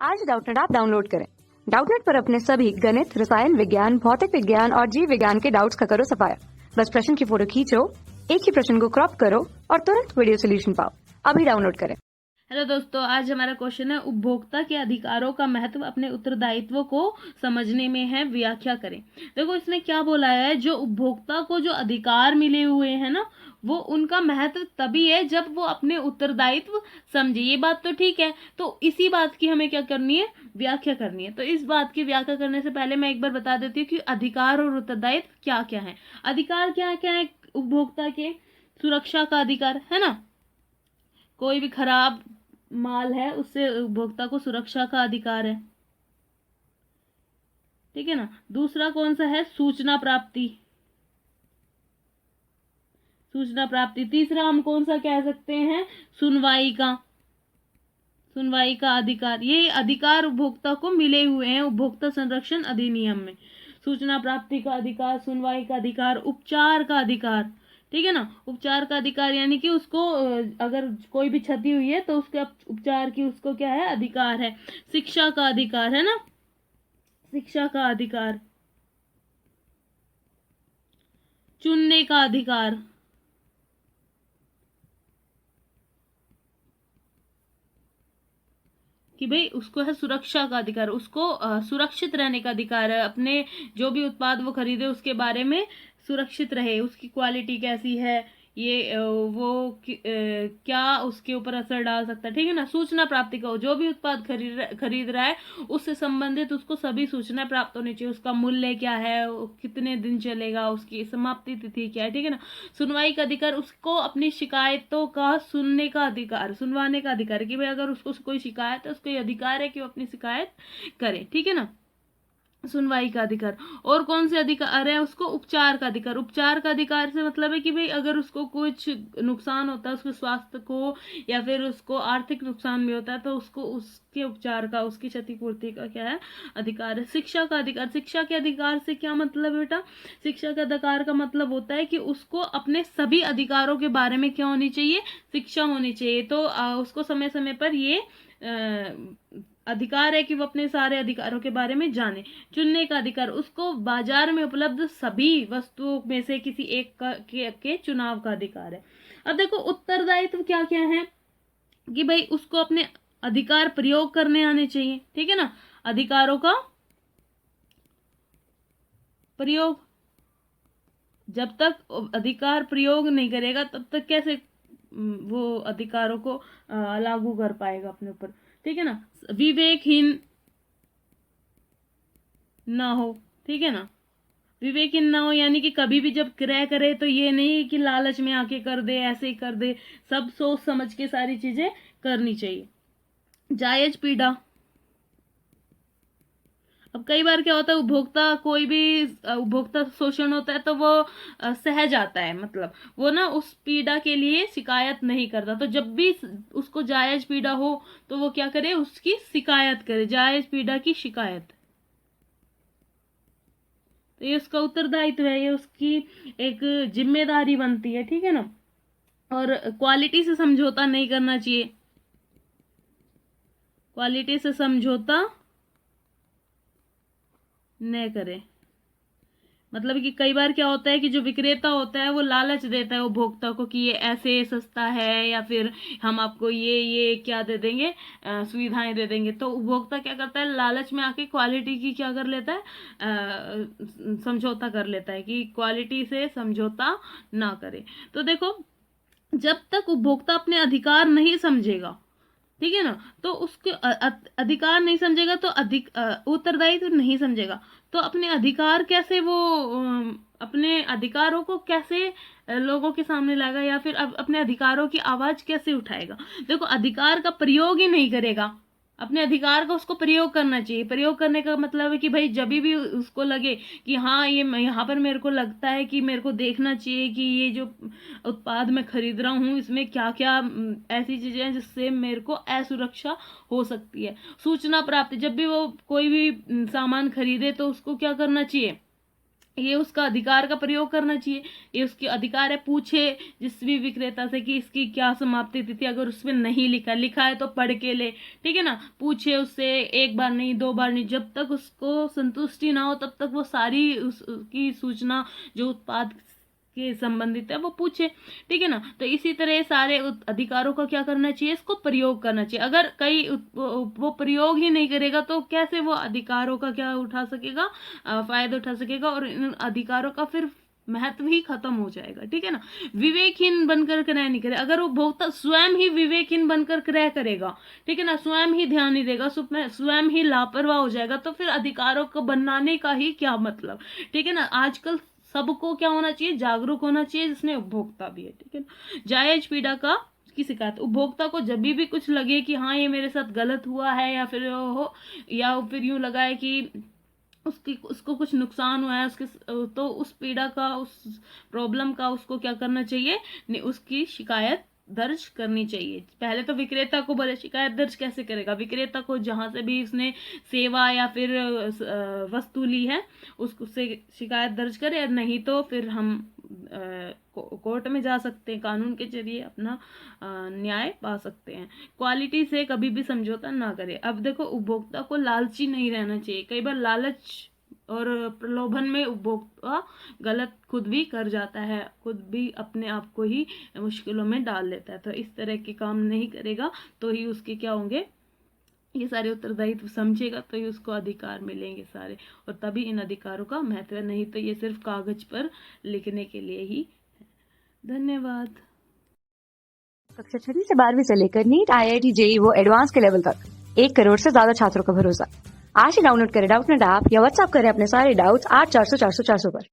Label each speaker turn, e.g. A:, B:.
A: आज Doubtnut app download करें। Doubtnut पर अपने सभी गणित, रसायन विज्ञान, भौतिक विज्ञान और जीव विज्ञान के डाउट्स का करो सफाया। बस प्रश्न की फोटो खींचो, एक ही प्रश्न को क्रॉप करो और तुरंत वीडियो सोल्यूशन पाओ। अभी डाउनलोड करें।
B: हेलो दोस्तों, आज हमारा क्वेश्चन है उपभोक्ता के अधिकारों का महत्व अपने उत्तरदायित्व को समझने में है, व्याख्या करें। देखो इसने क्या बोला है, जो उपभोक्ता को जो अधिकार मिले हुए हैं ना, वो उनका महत्व तभी है जब वो अपने उत्तरदायित्व समझे। ये बात तो ठीक है, तो इसी बात की हमें क्या करनी है, व्याख्या करनी है। तो इस बात की व्याख्या करने से पहले मैं एक बार बता देती हूँ कि अधिकार और उत्तरदायित्व क्या क्या है। अधिकार क्या क्या है उपभोक्ता के? सुरक्षा का अधिकार है ना, कोई भी खराब माल है उससे उपभोक्ता को सुरक्षा का अधिकार है, ठीक है ना। दूसरा कौन सा है? सूचना प्राप्ति, सूचना प्राप्ति। तीसरा हम कौन सा कह सकते हैं? सुनवाई का, सुनवाई का अधिकार। ये अधिकार उपभोक्ता को मिले हुए हैं उपभोक्ता संरक्षण अधिनियम में। सूचना प्राप्ति का अधिकार, सुनवाई का अधिकार, उपचार का अधिकार, ठीक है ना। उपचार का अधिकार यानी कि उसको अगर कोई भी क्षति हुई है तो उसके उपचार की उसको क्या है, अधिकार है। शिक्षा का अधिकार है ना, शिक्षा का अधिकार। चुनने का अधिकार, कि भाई उसको है सुरक्षा का अधिकार, उसको सुरक्षित रहने का अधिकार है। अपने जो भी उत्पाद वो खरीदे उसके बारे में सुरक्षित रहे, उसकी क्वालिटी कैसी है, ये क्या उसके ऊपर असर डाल सकता है, ठीक है ना। सूचना प्राप्ति का, जो भी उत्पाद खरीद रहा है उससे संबंधित उसको सभी सूचना प्राप्त होनी चाहिए। उसका मूल्य क्या है, कितने दिन चलेगा, उसकी समाप्ति तिथि क्या है, ठीक है ना। सुनवाई का अधिकार, उसको अपनी शिकायतों का सुनने का अधिकार, सुनवाने का अधिकार, कि भाई अगर उसको कोई शिकायत है उसको ये अधिकार है कि वो अपनी शिकायत करे, ठीक है ना। सुनवाई का अधिकार। और कौन से अधिकार है उसको? उपचार का अधिकार। उपचार का अधिकार से मतलब है कि भाई अगर उसको कुछ नुकसान होता है, उसके स्वास्थ्य को या फिर उसको आर्थिक नुकसान भी होता है, तो उसको उसके उपचार का, उसकी क्षतिपूर्ति का क्या है, अधिकार है। शिक्षा का अधिकार। शिक्षा के अधिकार से क्या मतलब बेटा? शिक्षा के अधिकार का मतलब होता है कि उसको अपने सभी अधिकारों के बारे में क्या होनी चाहिए, शिक्षा होनी चाहिए। तो उसको समय समय पर ये अधिकार है कि वो अपने सारे अधिकारों के बारे में जाने। चुनने का अधिकार, उसको बाजार में उपलब्ध सभी वस्तुओं में से किसी एक के चुनाव का अधिकार है। अब देखो उत्तरदायित्व क्या क्या है, कि भाई उसको अपने अधिकार प्रयोग करने आने चाहिए, ठीक है ना। अधिकारों का प्रयोग, जब तक अधिकार प्रयोग नहीं करेगा तब तक कैसे वो अधिकारों को लागू कर पाएगा अपने ऊपर, ठीक है ना। विवेकहीन ना हो, ठीक है ना। विवेकहीन ना हो यानी कि कभी भी जब क्रय करे तो ये नहीं कि लालच में आके कर दे, ऐसे ही कर दे, सब सोच समझ के सारी चीजें करनी चाहिए। जायज पीड़ा। अब कई बार क्या होता है, उपभोक्ता कोई भी उपभोक्ता शोषण होता है तो वो सह जाता है, मतलब वो ना उस पीड़ा के लिए शिकायत नहीं करता। तो जब भी उसको जायज पीड़ा हो तो वो क्या करे, उसकी शिकायत करे, जायज पीड़ा की शिकायत। तो ये उसका उत्तरदायित्व है, ये उसकी एक जिम्मेदारी बनती है, ठीक है ना। और क्वालिटी से समझौता नहीं करना चाहिए, क्वालिटी से समझौता न करे। मतलब कि कई बार क्या होता है कि जो विक्रेता होता है वो लालच देता है उपभोक्ता को कि ये ऐसे सस्ता है या फिर हम आपको ये क्या दे देंगे, सुविधाएं दे देंगे। तो उपभोक्ता क्या करता है, लालच में आके क्वालिटी की क्या कर लेता है, समझौता कर लेता है, कि क्वालिटी से समझौता ना करे। तो देखो जब तक उपभोक्ता अपने अधिकार नहीं समझेगा, ठीक है ना, तो उसके अधिकार नहीं समझेगा तो उत्तरदायित्व नहीं समझेगा, तो अपने अधिकार कैसे वो अपने अधिकारों को कैसे लोगों के सामने लाएगा, या फिर अपने अधिकारों की आवाज कैसे उठाएगा। देखो अधिकार का प्रयोग ही नहीं करेगा, अपने अधिकार का उसको प्रयोग करना चाहिए। प्रयोग करने का मतलब है कि भाई जब भी उसको लगे कि हाँ ये यहाँ पर मेरे को लगता है कि मेरे को देखना चाहिए कि ये जो उत्पाद मैं खरीद रहा हूँ इसमें क्या क्या ऐसी चीजें हैं जिससे मेरे को असुरक्षा हो सकती है। सूचना प्राप्ति, जब भी वो कोई भी सामान खरीदे तो उसको क्या करना चाहिए, ये उसका अधिकार का प्रयोग करना चाहिए। ये उसके अधिकार है, पूछे जिस भी विक्रेता से कि इसकी क्या समाप्ति तिथि, अगर उसमें नहीं लिखा है तो पढ़ के ले, ठीक है ना। पूछे उससे, एक बार नहीं, 2 बार नहीं, जब तक उसको संतुष्टि ना हो तब तक वो सारी उसकी सूचना जो उत्पाद के संबंधित है वो पूछे, ठीक है ना। तो इसी तरह सारे अधिकारों का क्या करना चाहिए, इसको प्रयोग करना चाहिए। अगर वो प्रयोग ही नहीं करेगा तो कैसे वो अधिकारों का क्या उठा सकेगा, फायदा उठा सकेगा, और इन अधिकारों का फिर महत्व ही खत्म हो जाएगा, ठीक है ना। विवेकहीन बनकर क्रय नहीं करे, अगर उपभोक्ता स्वयं ही विवेकहीन बनकर क्रय करेगा, ठीक है ना, स्वयं ही ध्यान नहीं देगा, स्वयं ही लापरवाह हो जाएगा, तो फिर अधिकारों को बनाने का ही क्या मतलब, ठीक है ना। आजकल सबको क्या होना चाहिए, जागरूक होना चाहिए, जिसने उपभोक्ता भी है, ठीक है ना। जायज पीड़ा की शिकायत, उपभोक्ता को जब भी कुछ लगे कि हाँ ये मेरे साथ गलत हुआ है, या फिर यूं लगा है कि उसको कुछ नुकसान हुआ है तो उस पीड़ा का, उस प्रॉब्लम का उसको क्या करना चाहिए, उसकी शिकायत दर्ज करनी चाहिए। पहले तो विक्रेता को बोले, शिकायत दर्ज कैसे करेगा, विक्रेता को जहां से भी उसने सेवा या फिर वस्तु ली है उससे शिकायत दर्ज करे, और नहीं तो फिर हम कोर्ट में जा सकते हैं, कानून के जरिए अपना न्याय पा सकते हैं। क्वालिटी से कभी भी समझौता ना करें। अब देखो, उपभोक्ता को लालची नहीं रहना चाहिए। कई बार लालच और प्रलोभन में उपभोक्ता गलत खुद भी कर जाता है, खुद भी अपने आप को ही मुश्किलों में डाल लेता है। तो इस तरह के काम नहीं करेगा तो ही उसके क्या होंगे, ये सारे उत्तरदायित्व समझेगा तो ही उसको अधिकार मिलेंगे सारे, और तभी इन अधिकारों का महत्व है, नहीं तो ये सिर्फ कागज पर लिखने के लिए ही है। धन्यवाद।
A: कक्षा 6 से 12वीं से लेकर नीट, IIT, JEE वो एडवांस के लेवल तक 1 करोड़ से ज्यादा छात्रों का भरोसा। आज ही डाउनलोड करें डाउटनेट ऐप या व्हाट्सएप करें अपने सारे डाउट्स 8400 400 400 पर।